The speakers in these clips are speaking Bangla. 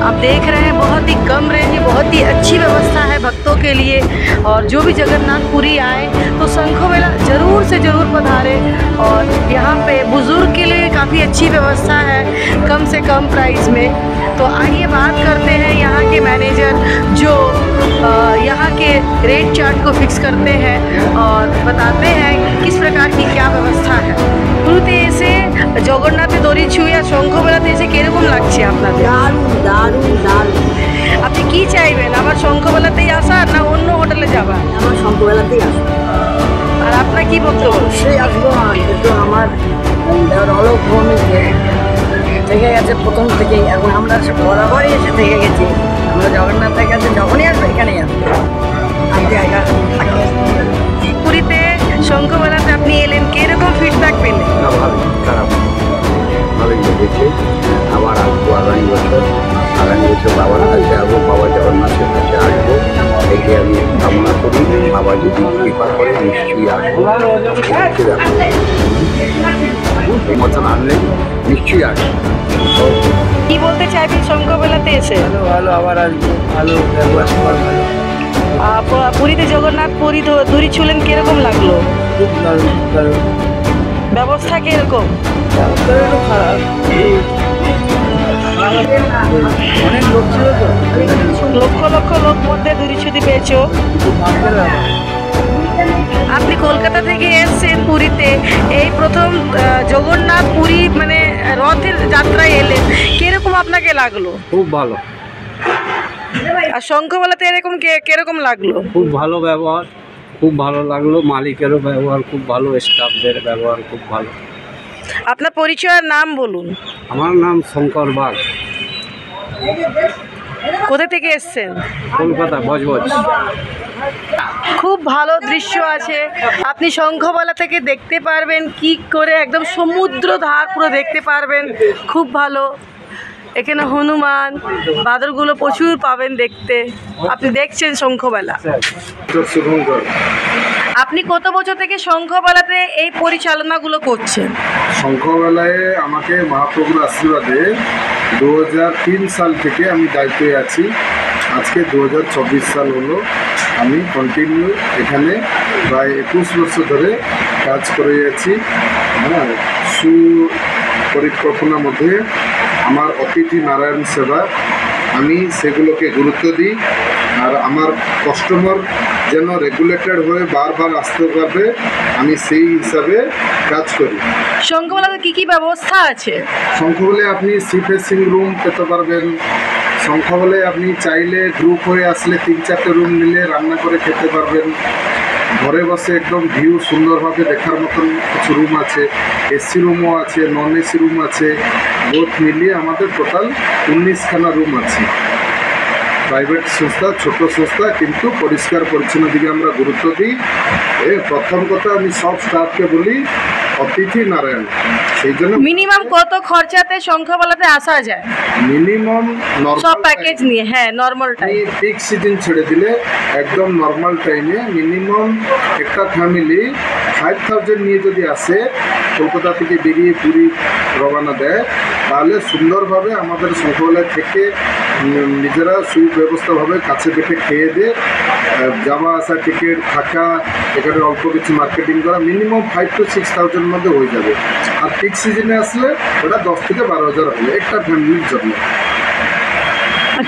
आप देख रहे हैं बहुत ही कम रेंज, बहुत ही अच्छी व्यवस्था है भक्तों के लिए। और जो भी जगन्नाथपुरी आए तो शंखो मेला ज़रूर से ज़रूर पधारे। और यहाँ पे बुज़ुर्ग के लिए काफ़ी अच्छी व्यवस्था है कम से कम प्राइस में। तो आइए बात करते हैं यहाँ के मैनेजर जो यहाँ के रेट चार्ट को फिक्स करते हैं और बताते हैं किस प्रकार की क्या व्यवस्था है। শুরুতে এসে জগন্নাথে দড়ি ছুঁয়ে আর শঙ্খ মেলাতে এসে কিরকম লাগছে আপনাদের? দারুণ দারুণ দারুণ। আপনি কি চাইবেন, আবার শঙ্খ মেলাতেই আসার না অন্য হোটেলে যাবা? আমার সন্ধ্যাবেলাতেই আসবো। আর আপনার কি বক্তব্য? অবশ্যই আসবো, কিন্তু আমার অলোক ভূমি থেকে গেছে প্রথম থেকেই, এবং আমরা বরাবরই এসে থেকে গেছি। আমরা জগন্নাথের কাছে যখনই আসবো এখানেই আসবো। আমি জায়গা পুরীতে শঙ্খ মেলাতে আপনি এলেন, কিরকম ফিডব্যাক পেলেন? ভালো, খারাপ ভালোই লেগেছে। আবার আসবো আগামী বছর বাবার কাছে আসবো, বাবা জগন্নাথের কাছে আসবো, একে আমি কামনা করি। বাবা যদি কৃপা করে নিশ্চয়ই আসবো, এই মতন আনলে নিশ্চয়ই আসবো। কি বলতে চাইবেন শঙ্খ মেলাতে এসে? ভালো, আবার আসবো। ভালো ব্যবহার ভালো, পুরীতে জগন্নাথ পুরী দড়ি ছুঁলেন, কিরকম লাগলো? খুব দারুণ দারুণ। ব্যবস্থা কিরকম? একটু খারাপ, অনেক লোক ছিল তো, লক্ষ লক্ষ লোক মধ্যে দড়ি ছুঁতে পেয়েছো। আপনি কলকাতা থেকে এসেছেন পুরীতে, এই প্রথম জগন্নাথ পুরী মানে রথের যাত্রায় এলেন, কিরকম আপনাকে লাগলো? খুব ভালো। আর শঙ্খমেলাতে এরকম কিরকম লাগলো? খুব ভালো ব্যবহার, খুব ভালো লাগলো। মালিকেরও ব্যবহার খুব ভালো, স্টাফদের ব্যবহার খুব ভালো। আপনার পরিচয়ের নাম বলুন। আমার নাম শঙ্কর বাগ, কোথা থেকে এসেছেন? কলকাতা বজবজ। খুব ভালো দৃশ্য আছে, আপনি শঙ্খমেলা থেকে দেখতে পারবেন কি করে, একদম সমুদ্র ধার পুরো দেখতে পারবেন। খুব ভালো, এখানে হনুমান বাদরগুলো প্রচুর পাবেন দেখতে। আপনি দেখছেন শঙ্খমেলা। আপনি কত বছর থেকে শঙ্খমেলাতে এই পরিচালনাগুলো করছেন? শঙ্খমেলায় আমাকে মহাপ্রভুর আশীর্বাদে 2003 সাল থেকে আমি দায়িত্বে আছি। আজকে 2024 সাল হলো। আমি কন্টিনিউ এখানে প্রায় 21 বছর ধরে কাজ করে যাচ্ছি। সুপরিকল্পনার মধ্যে আমার অতিথি নারায়ণ সেবা, আমি সেগুলোকে গুরুত্ব দিই। আর আমার কাস্টমার যেন রেগুলেটেড হয়ে বারবার আসতে পারবে, আমি সেই হিসাবে কাজ করি। শঙ্খমেলাতে কী কী ব্যবস্থা আছে? শঙ্খমেলায় আপনি সি ফেসিং রুম পেতে পারবেন। শঙ্খমেলায় আপনি চাইলে গ্রুপ হয়ে আসলে 3-4টে রুম নিলে রান্না করে খেতে পারবেন। ঘরে বসে একদম ভিউ সুন্দরভাবে দেখার মতন কিছু রুম আছে। এসি রুমও আছে, নন এসি রুম আছে। বোথ মিলিয়ে আমাদের টোটাল 19খানা রুম আছে। প্রাইভেট সংস্থা, ছোট সংস্থা, কিন্তু পরিষ্কার পরিচ্ছন্ন দিকে আমরা গুরুত্ব দিই। প্রথম কথা আমি সব স্টাফকে বলি অতিথি নারায়ণ। সেই জন্য মিনিমাম কত খরচাতে শঙ্খমেলাতে আসা যায়? মিনিমাম সব প্যাকেজ নিয়ে, হ্যাঁ নর্মাল টাইম, পিক সিজন ছেড়ে দিলে একদম নর্মাল টাইমে মিনিমাম একটা ফ্যামিলি 5000 নিয়ে যদি আসে, কলকাতা থেকে বেরিয়ে পুরী রওনা দেয়, তাহলে সুন্দরভাবে আমাদের শঙ্খমেলায় থেকে নিজেরা সুব্যবস্থাভাবে কাছে পেটে খেয়ে দিয়ে যাওয়া আসা, টিকিট, থাকা, এখানে অল্প কিছু মার্কেটিং করা, মিনিমাম 5 to 6000 মধ্যে হয়ে যাবে। আর পিক সিজনে আসলে ওটা 10 থেকে 12,000 হবে একটা ফ্যামিলির জন্য।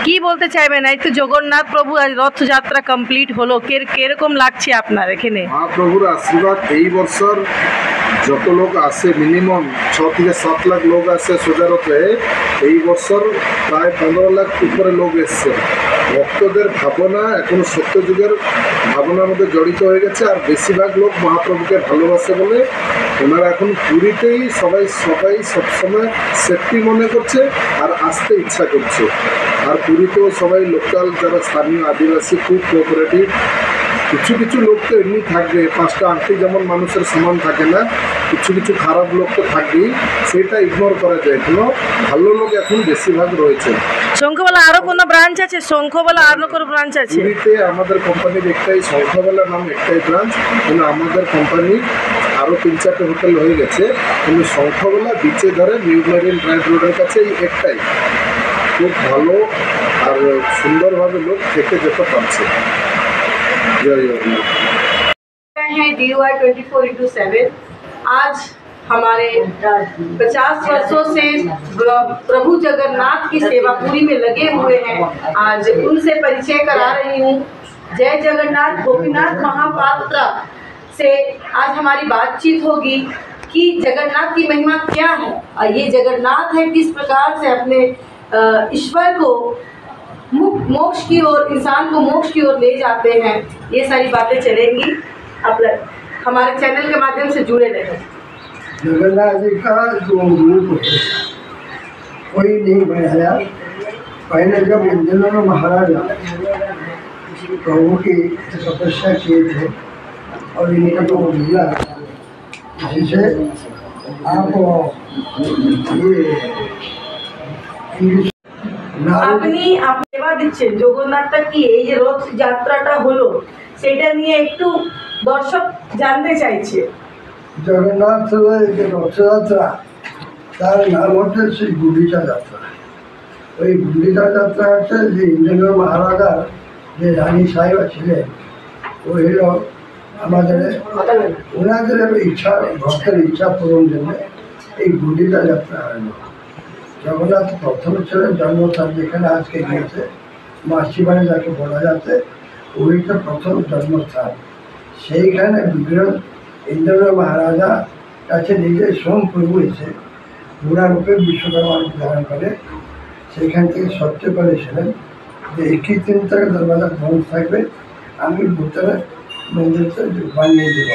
কি বলতে চাইবেন? এই তো জগন্নাথ প্রভু আজ রথযাত্রা কমপ্লিট হলো, কিরকম লাগছে আপনার এখানে? মহাপ্রভুর আশীর্বাদ এই বছর যত লোক আসে, মিনিমাম 6 থেকে 7 লাখ লোক আসে সোজা রথে। এই বছর প্রায় 15 লাখ উপরে লোক এসছে। ভক্তদের ভাবনা এখন সত্যযুগের ভাবনার মধ্যে জড়িত হয়ে গেছে। আর বেশিরভাগ লোক মহাপ্রভুকে ভালোবাসে বলে ওনারা এখন পুরীতেই সবাই সবসময় সেফটি মনে করছে আর আসতে ইচ্ছা করছে। আর পুরীতেও সবাই লোকাল যারা স্থানীয় আদিবাসী খুব কোঅপারেটিভ। কিছু কিছু লোক তো এমনি থাকবে, 5টা আংটি যেমন মানুষের সমান থাকে না, কিছু কিছু খারাপ লোক তো থাকবেই, সেটা ইগনোর করা যায়। কোনো ভালো লোক এখন বেশিরভাগ রয়েছে। শঙ্খমেলা আরো কোনো ব্রাঞ্চ আছে? শঙ্খমেলা আরো কোনো ব্রাঞ্চ আছে? পুরীতে আমাদের কোম্পানির একটাই, শঙ্খমেলা নাম একটাই ব্রাঞ্চ, কিন্তু আমাদের কোম্পানি আরও 3-4টে হোটেল হয়ে গেছে। কিন্তু শঙ্খমেলা বিচে ধরে নিউ মেরিন ড্রাইভ রোডের কাছে এই একটাই। খুব ভালো আর সুন্দরভাবে লোক থেকে যেতে পারছে। জয় জগন্নাথ। हैं DUI 24/7। आज हमारे 50 वर्षों से प्रभु जगन्नाथ की सेवा पूरी में लगे हुए हैं। आज उनसे परिचय करा रही हूँ। जय जगन्नाथ गोपीनाथ महापात्र से आज हमारी बातचीत होगी कि जगन्नाथ की महिमा क्या है और ये जगन्नाथ है किस प्रकार से अपने ईश्वर को मोक्ष की ओर, इंसान को मोक्ष की ओर ले जाते हैं। ये सारी बातें चलेंगी। आप हमारे चैनल के माध्यम से जुड़े रहें। जगन्नाथ जी का जो रूप है कोई नहीं बनाया। पहले जब इंद्र महाराजा प्रभु की तपस्या किए थे और इनका तो मिला, जिसे आप ये আপনি সেবা দিচ্ছেন জগন্নাথটা কি, এই যে রথ যাত্রাটা হলো সেটা নিয়ে একটু দর্শক জানতে চাইছে। জগন্নাথ যে রথযাত্রা তার নাম হচ্ছে শ্রী গুন্ডিচা যাত্রা। ওই গুন্ডিচা যাত্রা হচ্ছে যে ইন্দ্র মহারাজার যে রানী সাহেবা ছিলেন, ও হলো আমাদের ওনাদের ইচ্ছা, ভক্তের ইচ্ছা পূরণ জন্য এই গুন্ডিচা যাত্রা হলো। জগন্নাথ প্রথম ছিলেন জন্মস্থান যেখানে আজকে গিয়েছে মাসিবাড়ি যাকে বলা যাচ্ছে, ওইটা প্রথম জন্মস্থান। সেইখানে বিগ্রহ ইন্দ্র মহারাজা কাছে নিজের সোম প্রভু এসে ঘোড়া রূপে বিশ্বকর্মা ধারণ করে সেইখান থেকে সত্য করেছিলেন যে 21 দিন থেকে দরবাজা বন্ধ থাকবে, আমি ভিতরে মন্দিরটা বানিয়ে দেব।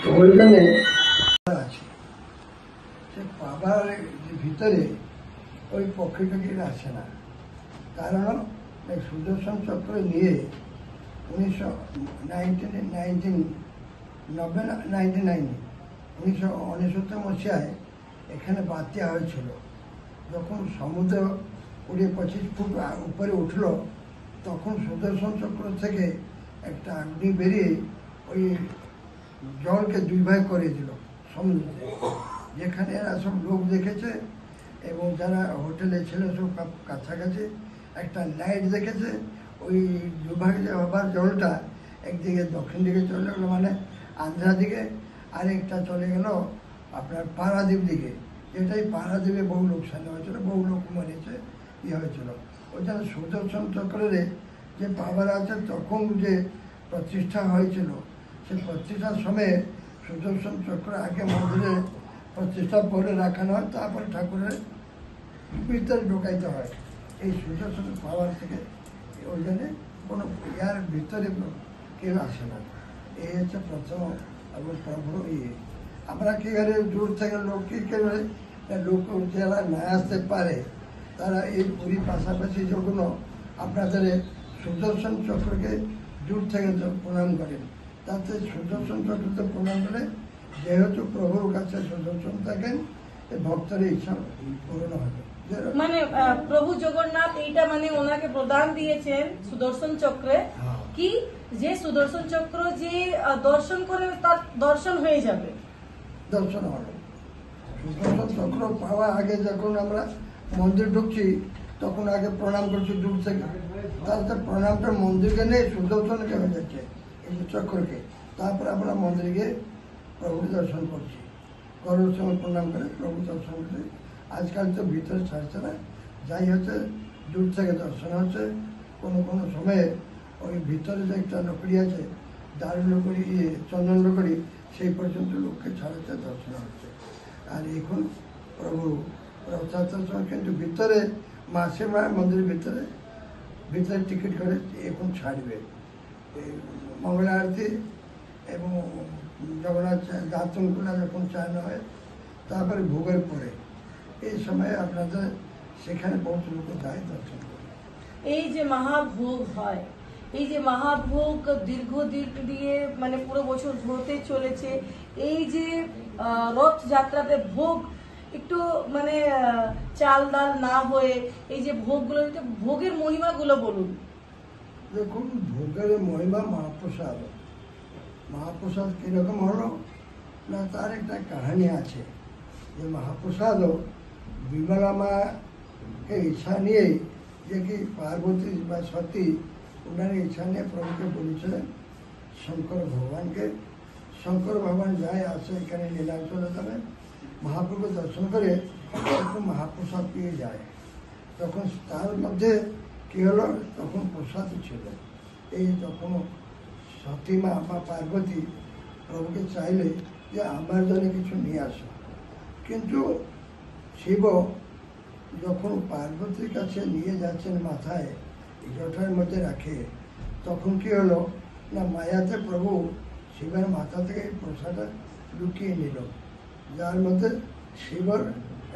তো ওই জন্যে আছে সে বাবার ভিতরে ওই পক্ষী টক্ষীরা আসে না, কারণ এই সুদর্শন চক্র নিয়ে 1999 মশায় এখানে বাত্যা হয়েছিল। যখন সমুদ্র 20-25 ফুট উপরে উঠল, তখন সুদর্শন চক্র থেকে একটা অগ্নি বেরিয়ে ওই জলকে 2 ভাগ করে দিল সমুদ্রে, যেখানে এরা সব লোক দেখেছে এবং যারা হোটেলে ছিল সব কাছাকাছি একটা লাইট দেখেছে। ওই 2 ভাগে হবার জলটা একদিকে দক্ষিণ দিকে চলে গেলো, মানে আন্ধ্রা দিকে, আরেকটা চলে গেল আপনার পারাদ্বীপ দিকে, যেটাই পারাদ্বীপে বহু লোকসান হয়েছিল, বহু লোক মরেছে, হয়েছিল। ওই জন্য সুদর্শন চক্রের যে পাওয়ার আছে তখন যে প্রতিষ্ঠা হয়েছিল, সে প্রতিষ্ঠার সময়ে সুদর্শন চক্র আগে মন্দিরে প্রতিষ্ঠা করে রাখানো হয়, তারপরে ঠাকুরের ভিতরে ঢোকাইতে হয় এই সুদর্শন পাওয়ার থেকে। ওই জন্যে কোনো ইয়ার ভিতরে কেউ আসে না। এই হচ্ছে প্রথম এবং প্রভু ইয়ে। আমরা কি করে দূর থেকে লোক কী করে লোক যারা না আসতে পারে তারা এই পুরী পাশাপাশি যখন আপনাদের সুদর্শন চক্রকে দূর থেকে প্রণাম করেন, তাতে সুদর্শন চক্রতে প্রণাম করে যেহেতু প্রভুর কাছে সুদর্শন থাকেন ভক্তের ইচ্ছা পূরণ হবে। মানে প্রভু জগন্নাথ এইটা মানে ওনাকে প্রদান দিয়েছেন সুদর্শন চক্রে, কি যে সুদর্শন চক্র যে দর্শন করে তার দর্শন হয়ে যাবে, দর্শন হবে। সুদর্শন চক্র পাওয়া আগে যখন আমরা মন্দির ঢুকছি তখন আগে প্রণাম করছি দূর থেকে, তাতে প্রণামটা মন্দিরকে নেই সুদর্শনকে হয়ে যাচ্ছে এই চক্রকে। তারপর আমরা মন্দিরে গিয়ে প্রভু দর্শন করছি, গরুর সঙ্গে প্রণাম করে প্রভু দর্শন করে। আজকাল তো ভিতরে ছাড়ছে না, যাই হচ্ছে দূর থেকে দর্শন হচ্ছে। কোনো কোনো সময়ে ওই ভিতরে যে একটা লকড়ি আছে, দারুণ লকড়ি, চন্দন লকড়ি, সেই পর্যন্ত লোককে ছাড়াচ্ছে, দর্শন হচ্ছে। আর এখন প্রভু রথযাত্রার সময় কিন্তু ভিতরে মাসে মন্দিরের ভিতরে টিকিট করে এখন ছাড়বে। মঙ্গলা আরতি এবং জগন্নাথ দাঁতন খোলা যখন চালানো হয়, তারপরে ভোগের পরে এই সময়ে আপনাদের সেখানে বহুত লোক যায় দর্শন করে। এই যে মহাভোগ হয়, এই যে মহাভোগ দীর্ঘদিন দিয়ে মানে পুরো বছর হতে চলেছে, এই যে রথযাত্রাতে ভোগ একটু মানে চাল ডাল না হয়ে এই যে ভোগগুলো, ভোগের মহিমাগুলো বলুন। দেখুন, ভোগের মহিমা মহাপ্রসাদ। মহাপ্রসাদ কীরকম হলো না, তার একটা কাহিনী আছে। যে মহাপ্রসাদ বিমলা মা ইচ্ছা নিয়েই যে কি পার্বতী বা সতী ওনার ইচ্ছা নিয়ে প্রভুকে বলেছিলেন শঙ্কর ভগবানকে। শঙ্কর ভগবান যায় আসে এখানে নীলাচলে যাবে, মহাপ্রভু দর্শন করে একটু মহাপ্রসাদ পেয়ে যায়। তখন তার মধ্যে কী হলো, তখন প্রসাদ ছিল। এই তখন সতীমা বা পার্বতী প্রভুকে চাইলে যে আমার জন্য কিছু নিয়ে আসো, কিন্তু শিব যখন পার্বতীর কাছে নিয়ে যাচ্ছেন মাথায় জটার মধ্যে রাখে, তখন কি হলো না মায়াতে প্রভু শিবের মাথা থেকে প্রসাদটা লুকিয়ে নিল, যার মধ্যে শিবর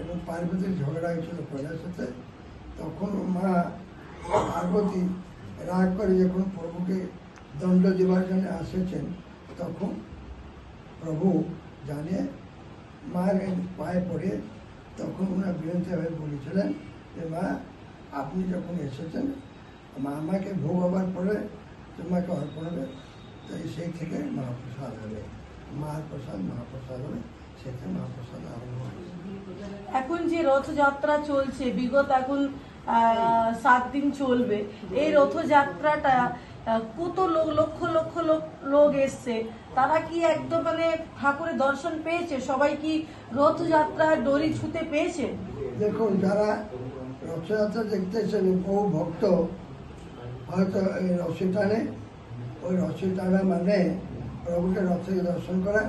এবং পার্বতীর ঝগড়া হয়েছিল প্রজার সাথে। তখন মা পার্বতী রাগ করে যখন প্রভুকে দণ্ড দেওয়ার জন্য আসেছেন, তখন প্রভু জানে মার পায়ে পড়ে তখন ওনার বিরুদ্ধে হয়ে বলেছিলেন যে মা আপনি যখন এসেছেন মা আমাকে ভোগ হবার পরে তোমাকে অর্পণ হবে, তাই সেই থেকে মহাপ্রসাদ হবে, মহাপ্রসাদ হবে, সেটা মহাপ্রসাদ আরম্ভ হবে। এখন যে রথযাত্রা চলছে, বিগত এখন 7 দিন চলবে, এই রথযাত্রাটা কত লক্ষ লক্ষ লোক এসছে, তারা কি একদম মানে ঠাকুরের দর্শন পেয়েছে? সবাই কি রথযাত্রার দড়ি ছুঁতে পেয়েছে? দেখুন, যারা রথযাত্রা দেখতে এসেছেন বহু ভক্ত হয়তো এই রথে টানে, ওই রথে টানা মানে প্রভুকে রথ থেকে দর্শন করা,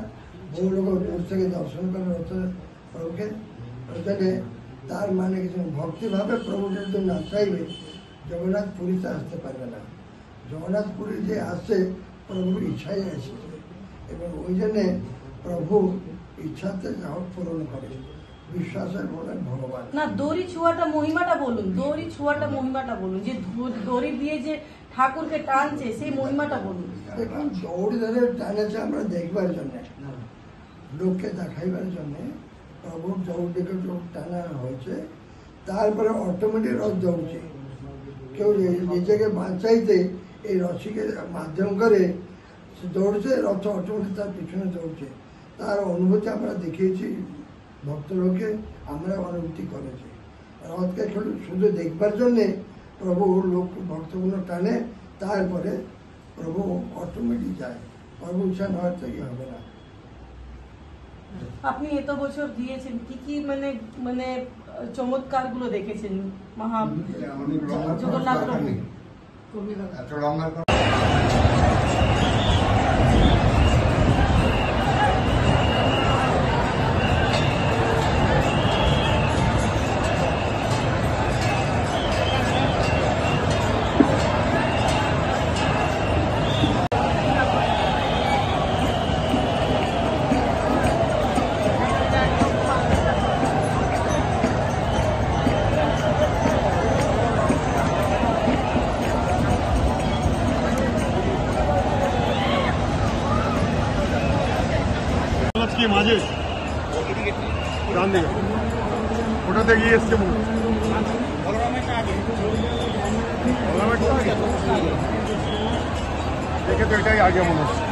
বহু লোক দূর থেকে দর্শন করে রথের প্রভুকে। ওখানে তার মানে কিছু ভক্তিভাবে প্রভুকে যদি না চাইবে জগন্নাথ পুরীতে আসতে পারবে না। জগন্নাথ পুরী যে আসছে প্রভুর ইচ্ছাই এসেছে, এবং ওই জন্যে প্রভু ইচ্ছাতে যাও পূরণ করে, বিশ্বাসের বলেন ভগবান। না, দড়ি ছোঁয়াটা মহিমাটা বলুন, দড়ি ছোঁয়াটা মহিমাটা বলুন, যে দড়ি দিয়ে যে ঠাকুরকে টানছে সেই মহিমাটা বলুন। দেখুন, দৌড়ি ধরে টানেছে আমরা দেখবার জন্যে, লোককে দেখাইবার জন্যে প্রভুর দৌড়িকে টানা হয়েছে, তারপরে অটোমেটিক রথ দৌড়ছে। কেউ নিজেকে বাঁচাইতে এই রশিকে মাধ্যম করে দৌড়ছে, রথ অটোমেটিক তার পিছনে দৌড়ছে। তার অনুভূতি আমরা দেখিয়েছি ভক্তলোকে, আমরা অনুভূতি করেছি। রথকে শুধু দেখবার জন্যে প্রভু লোক ভক্তগুলো টানে, তারপরে প্রভু অটোমেটিক যায়, প্রভু ইচ্ছা নয় তো হবে না। আপনি এত বছর দিয়েছেন, কি কি মানে মানে চমৎকার গুলো দেখেছেন মহা জগন্নাথ প্রভু? কি মাঝে ডান দিকে ওটাতে গিয়ে এসছে মনে দেখে তো এটাই আগে মনে হচ্ছে।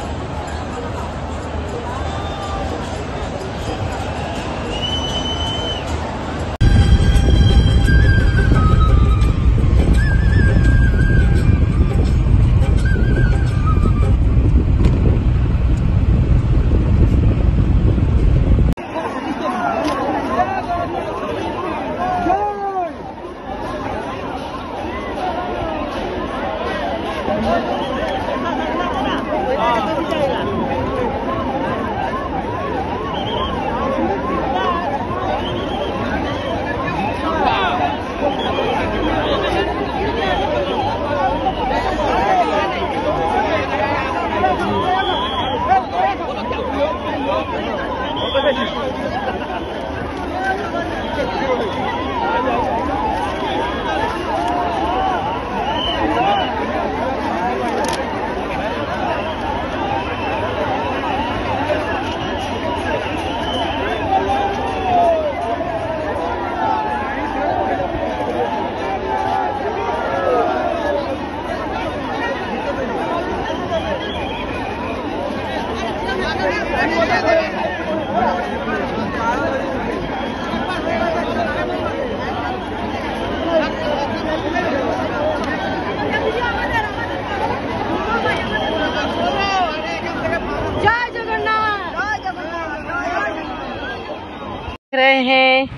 रहे हैं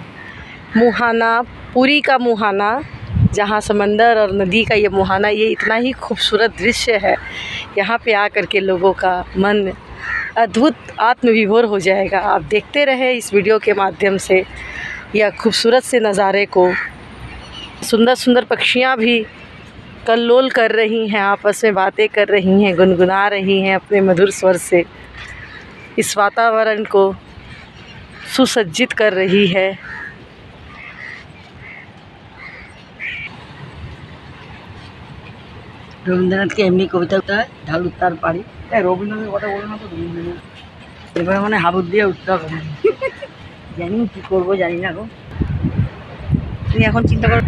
मुहाना, पुरी का मुहाना, जहाँ समंदर और नदी का ये मुहाना, ये इतना ही खूबसूरत दृश्य है। यहाँ पे आकर के लोगों का मन अद्भुत आत्मविभोर हो जाएगा। आप देखते रहे इस वीडियो के माध्यम से यह खूबसूरत से नज़ारे को। सुंदर सुंदर पक्षियाँ भी कल्लोल कर रही हैं, आपस में बातें कर रही हैं, गुनगुना रही हैं अपने मधुर स्वर से, इस वातावरण को सुसज्जित कर रही है। রবীন্দ্রনাথকে এমনি কবিতা উঠতে ঢাল উত্তার পারি। রবীন্দ্রনাথের কথা বলে না তো, রবীন্দ্রনাথ এবার মানে হাবুদ দিয়ে উঠতে হবে। জানি কী করবো, জানি না গো। তুমি এখন চিন্তা করো।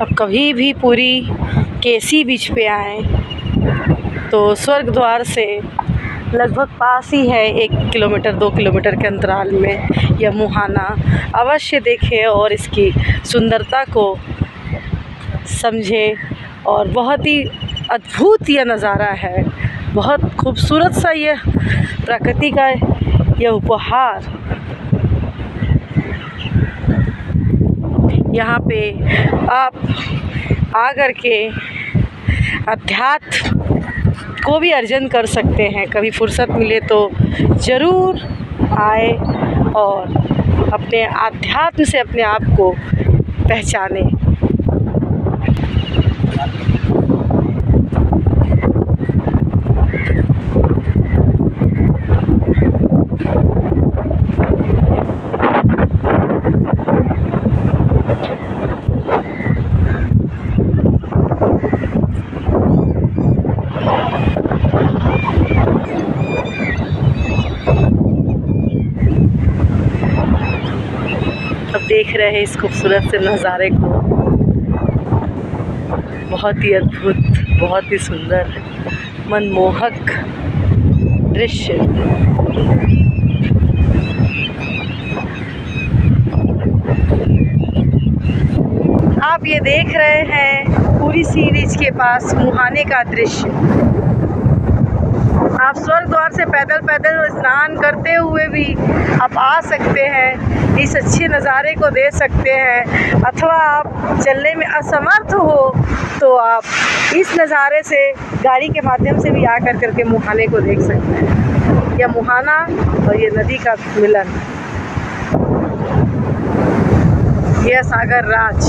अब कभी भी पुरी केसी बीच पे आएँ तो स्वर्ग द्वार से लगभग पास ही है, 1 किलोमीटर 2 किलोमीटर के अंतराल में यह मुहाना। अवश्य देखें और इसकी सुंदरता को समझें। और बहुत ही अद्भुत यह नज़ारा है, बहुत खूबसूरत सा यह प्रकृति का यह उपहार। यहाँ पे आप आकर के अध्यात्म को भी अर्जन कर सकते हैं। कभी फुर्सत मिले तो ज़रूर आए और अपने आध्यात्म से अपने आप को पहचानें। अब देख रहे हैं इस खूबसूरत से नज़ारे को। बहुत ही अद्भुत, बहुत ही सुंदर, मनमोहक दृश्य। आप ये देख रहे हैं पुरी सी बीच के पास मुहाने का दृश्य। आप स्वर्ग द्वार से पैदल पैदल स्नान करते हुए भी आप आ सकते हैं, इस अच्छे नज़ारे को दे सकते हैं। अथवा आप चलने में असमर्थ हो तो आप इस नज़ारे से गाड़ी के माध्यम से भी आकर करके मुहाने को देख सकते हैं। यह मुहाना और ये नदी का मिलन, यह सागर राज।